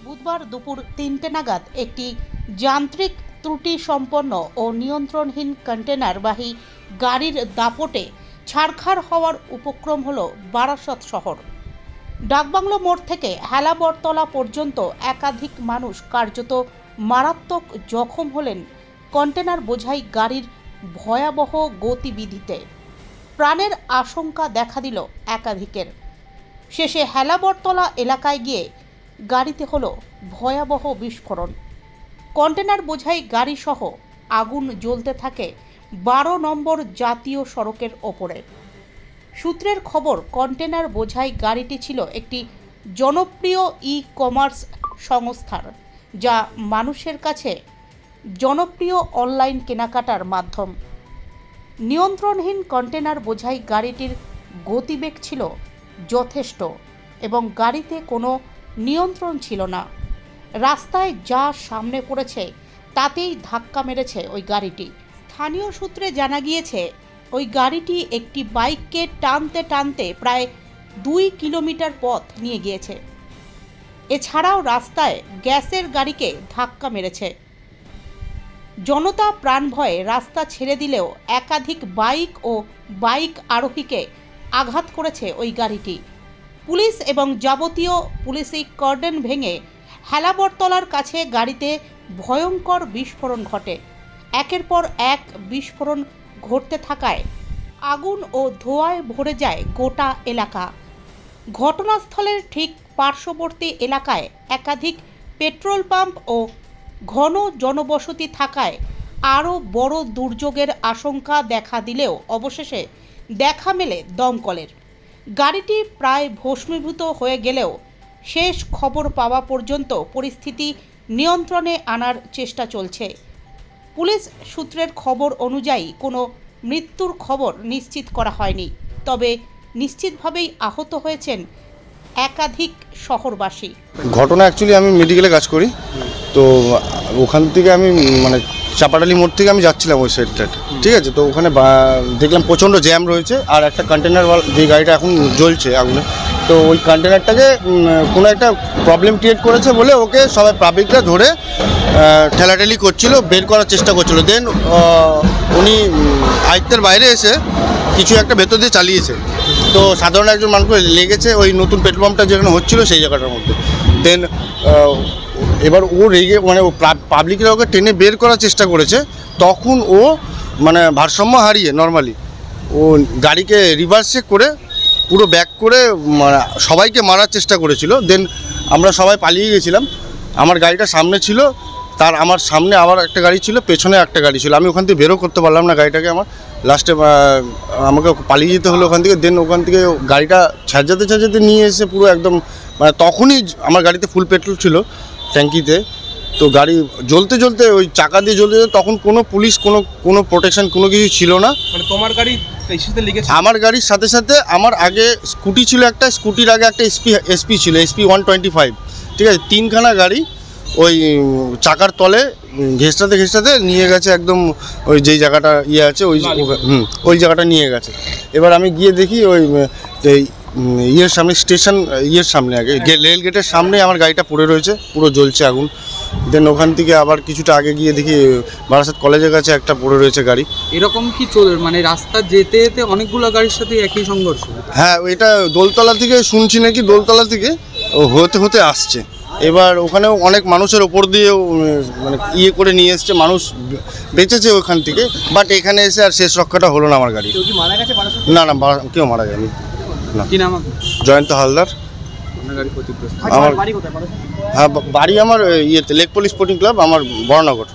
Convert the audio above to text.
বুধবার দুপুর ৩টে নাগাদ একটি যান্ত্রিক ত্রুটি সম্পন্ন ও নিয়ন্ত্রণহীন কন্টেনারবাহী গাড়ির দাপটে ছারখার হওয়ার উপক্রম হল বারাসত শহর। ডাকবাংলো মোড় থেকে হেলাবরতলা পর্যন্ত একাধিক মানুষ কার্যত মারাত্মক জখম হলেন কন্টেনার বোঝাই গাড়ির ভয়াবহ গতিবিধিতে। প্রাণের আশঙ্কা দেখা দিল একাধিকের। শেষে হেলাবরতলা এলাকায় গিয়ে গাড়িতে হলো ভয়াবহ বিস্ফোরণ। কন্টেনার বোঝাই গাড়িসহ আগুন জ্বলতে থাকে 12 নম্বর জাতীয় সড়কের ওপরে। সূত্রের খবর, কন্টেনার বোঝাই গাড়িটি ছিল একটি জনপ্রিয় ই-কমার্স সংস্থার, যা মানুষের কাছে জনপ্রিয় অনলাইন কেনাকাটার মাধ্যম। নিয়ন্ত্রণহীন কন্টেনার বোঝাই গাড়িটির গতিবেগ ছিল যথেষ্ট এবং গাড়িতে কোনো নিয়ন্ত্রণ ছিল না। রাস্তায় যা সামনে পড়েছে তাতেই ধাক্কা মেরেছে ওই গাড়িটি। স্থানীয় সূত্রে জানা গিয়েছে, ওই গাড়িটি একটি বাইককে টানতে টানতে প্রায় 2 কিলোমিটার পথ নিয়ে গিয়েছে। এছাড়াও রাস্তায় গ্যাসের গাড়িকে ধাক্কা মেরেছে। জনতা প্রাণ ভয়ে রাস্তা ছেড়ে দিলেও একাধিক বাইক ও বাইক আরোহীকে আঘাত করেছে ওই গাড়িটি। পুলিশ এবং যাবতীয় পুলিশি কর্ডন ভেঙে হেলাবরতলার কাছে গাড়িতে ভয়ঙ্কর বিস্ফোরণ ঘটে। একের পর এক বিস্ফোরণ ঘটতে থাকায় আগুন ও ধোঁয়ায় ভরে যায় গোটা এলাকা। ঘটনাস্থলের ঠিক পার্শ্ববর্তী এলাকায় একাধিক পেট্রোল পাম্প ও ঘন জনবসতি থাকায় আরও বড় দুর্যোগের আশঙ্কা দেখা দিলেও অবশেষে দেখা মেলে দমকলের। গাড়িটি প্রায় ভস্মীভূত হয়ে গেলেও শেষ খবর পাওয়া পর্যন্ত পরিস্থিতি নিয়ন্ত্রণে আনার চেষ্টা চলছে। পুলিশ সূত্রের খবর অনুযায়ী কোনো মৃত্যুর খবর নিশ্চিত করা হয়নি, তবে নিশ্চিতভাবেই আহত হয়েছেন একাধিক শহরবাসী। ঘটনা অ্যাকচুয়ালি আমি মেডিকেলে কাজ করি, তো ওখান থেকে আমি চাপাডালি মোড় থেকে আমি যাচ্ছিলাম ওই সাইডটা, ঠিক আছে। তো ওখানে দেখলাম প্রচণ্ড জ্যাম রয়েছে, আর একটা কন্টেনার যে গাড়িটা এখন জ্বলছে আগুনে, তো ওই কন্টেনারটাকে কোনো একটা প্রবলেম ক্রিয়েট করেছে বলে ওকে সবাই পাবলিকরা ধরে ঠেলাঠেলি করছিল, বের করার চেষ্টা করছিল। দেন উনি আয়ত্তের বাইরে এসে কিছু একটা ভেতর দিয়ে চালিয়েছে, তো সাধারণ একজন মানুষকে লেগেছে ওই নতুন পেট্রোল পাম্পটা যেখানে হচ্ছিলো সেই জায়গাটার মধ্যে। দেন এবার ও রেগে মানে ও পাবলিকরা ওকে টেনে বের করার চেষ্টা করেছে, তখন ও মানে ভারসাম্য হারিয়ে নর্মালি ও গাড়িকে রিভার্স চেক করে পুরো ব্যাক করে সবাইকে মারার চেষ্টা করেছিল। দেন আমরা সবাই পালিয়ে গেছিলাম। আমার গাড়িটা সামনে ছিল, তার আমার সামনে আবার একটা গাড়ি ছিল, পেছনে একটা গাড়ি ছিল। আমি ওখান থেকে বেরো করতে পারলাম না গাড়িটাকে, আমার লাস্টে আমাকে পালিয়ে যেতে হলো ওখান থেকে। দেন ওখান থেকে গাড়িটা ছাড়াতে নিয়ে এসে পুরো একদম মানে তখনই আমার গাড়িতে ফুল পেট্রোল ছিল ট্যাঙ্কিতে, তো গাড়ি জ্বলতে জ্বলতে ওই চাকা দিয়ে জ্বলতে তখন কোনো পুলিশ কোনো প্রোটেকশন কোনো কিছু ছিল না। মানে তোমার গাড়ি আমার গাড়ির সাথে সাথে আমার আগে স্কুটি ছিল, একটা স্কুটির আগে একটা এসপি ছিল, SP 125, ঠিক আছে। 3খানা গাড়ি ওই চাকার তলে ঘেঁষটাতে নিয়ে গেছে একদম ওই যেই জায়গাটা ইয়ে আছে ওই জায়গাটা নিয়ে গেছে। এবার আমি গিয়ে দেখি ওই ইয়ের সামনে স্টেশন ইয়ের সামনে আগে রেল গেটের সামনে আমার গাড়িটা পড়ে রয়েছে, পুরো জ্বলছে আগুন। দেন ওখান থেকে আবার কিছুটা আগে গিয়ে দেখি বারাসাত কলেজের কাছে একটা পড়ে রয়েছে গাড়ি। এরকম কি মানে রাস্তা যেতে যেতে অনেকগুলো গাড়ির সাথে একই সংঘর্ষ? হ্যাঁ, এটা দোলতলা থেকে শুনছি নাকি, দোলতলা থেকে হতে আসছে। এবার ওখানেও অনেক মানুষের ওপর দিয়ে মানে ইয়ে করে নিয়ে এসছে, মানুষ বেঁচেছে ওখান থেকে, বাট এখানে এসে আর শেষ রক্ষাটা হলো না আমার গাড়ি। না কেউ মারা যায়নি। কি নাম? জয়ন্ত হালদার। আমার হ্যাঁ বাড়ি আমার ইয়েতে লেক পলি স্পোর্টিং ক্লাব, আমার বড়নগর।